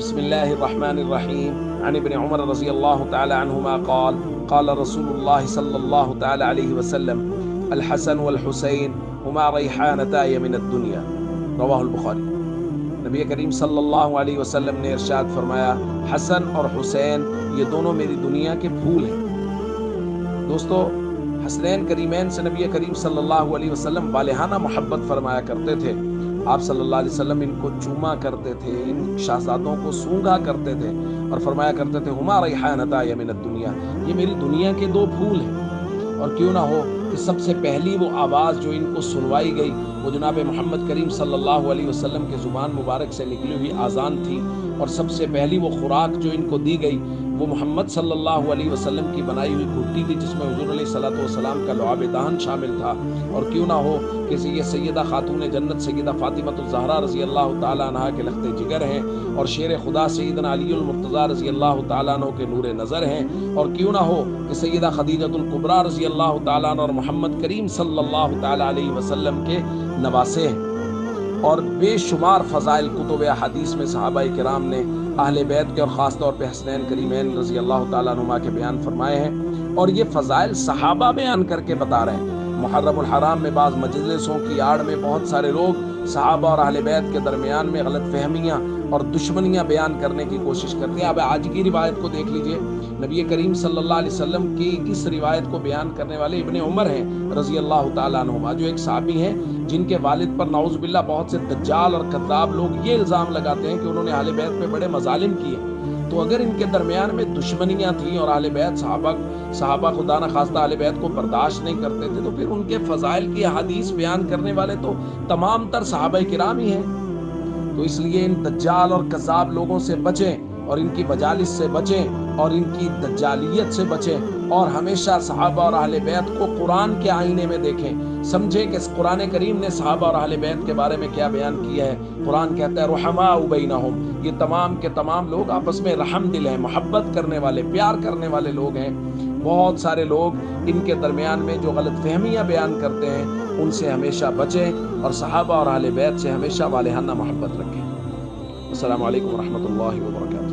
بسم الله الرحمن الرحيم عن ابن عمر رضي الله تعالى عنهما قال قال رسول الله صلى الله تعالى عليه وسلم الحسن والحسين هما ريحانتاي من الدنيا رواہ البخاری۔ نبی کریم صلی اللہ علیہ وسلم نے ارشاد فرمایا، حسن اور حسین یہ دونوں میری دنیا کے پھول ہیں۔ دوستو، حسنین کریمین سے نبی کریم صلی اللہ علیہ وسلم والہانہ محبت فرمایا کرتے تھے۔ آپ صلی اللہ علیہ وسلم ان کو چوما کرتے تھے، ان شہزادوں کو سونگھا کرتے تھے اور فرمایا کرتے تھے ہما ریحانتایا من الدنیا، یہ میری دنیا کے دو پھول ہیں۔ اور کیوں نہ ہو کہ سب سے پہلی وہ آواز جو ان کو سنوائی گئی وہ جناب محمد کریم صلی اللہ علیہ وسلم کے زبان مبارک سے نکلی ہوئی اذان تھی، اور سب سے پہلی وہ خوراک جو ان کو دی گئی وہ محمد صلی اللہ علیہ وسلم کی بنائی ہوئی گھٹی تھی، جس میں حضور علیہ السلام کا لعاب دہن شامل تھا۔ اور کیوں نہ ہو کہ یہ سیدہ خاتون جنت سیدہ فاطمہ الزہرا رضی اللہ تعالیٰ عنہ کے لخت جگر ہیں، اور شیر خدا سیدنا علی المرتضیٰ رضی اللہ تعالیٰ عنہ کے نور نظر ہیں۔ اور کیوں نہ ہو کہ سیدہ خدیجۃ الکبریٰ رضی اللہ تعالیٰ عنہ اور محمد کریم صلی اللہ تعالیٰ علیہ وسلم کے نواسے ہیں۔ اور بے شمار فضائل کتب احادیث میں صحابہ کرام نے اہل بیت کے اور خاص طور پہ حسنین کریمین رضی اللہ تعالیٰ عنہما کے بیان فرمائے ہیں، اور یہ فضائل صحابہ بیان کر کے بتا رہے ہیں۔ محرم الحرام میں بعض مجلسوں کی آڑ میں بہت سارے لوگ صحابہ اور اہل بیت کے درمیان میں غلط فہمیاں اور دشمنیاں بیان کرنے کی کوشش کرتے ہیں۔ اب آج کی روایت کو دیکھ لیجئے، نبی کریم صلی اللہ علیہ وسلم کی اس روایت کو بیان کرنے والے ابن عمر ہیں رضی اللہ تعالیٰ عنہما، جو ایک صحابی ہیں جن کے والد پر نعوذ باللہ بہت سے دجال اور کذاب لوگ یہ الزام لگاتے ہیں کہ انہوں نے اہل بیت پہ بڑے مظالم کیے۔ تو اگر ان کے درمیان میں دشمنیاں تھیں اور اہل بیت صحابہ خدا نہ خواستہ اہل بیت کو برداشت نہیں کرتے تھے، تو پھر ان کے فضائل کی احادیث بیان کرنے والے تو تمام تر صحابہ کرام ہی ہیں۔ تو اس لیے ان دجال اور کذاب لوگوں سے بچیں، اور ان کی مجالس سے بچیں، اور ان کی دجالیت سے بچیں، اور ہمیشہ صحابہ اور اہل بیت کو قرآن کے آئینے میں دیکھیں، سمجھیں کہ قرآن کریم نے صحابہ اور اہل بیت کے بارے میں کیا بیان کیا ہے۔ قرآن کہتا ہے رحماء بینہم، یہ تمام کے تمام لوگ آپس میں رحم دل ہیں، محبت کرنے والے، پیار کرنے والے لوگ ہیں۔ بہت سارے لوگ ان کے درمیان میں جو غلط فہمیاں بیان کرتے ہیں ان سے ہمیشہ بچیں، اور صحابہ اور اہل بیت سے ہمیشہ والہانہ محبت رکھیں۔ السلام علیکم ورحمۃ اللہ وبرکاتہ۔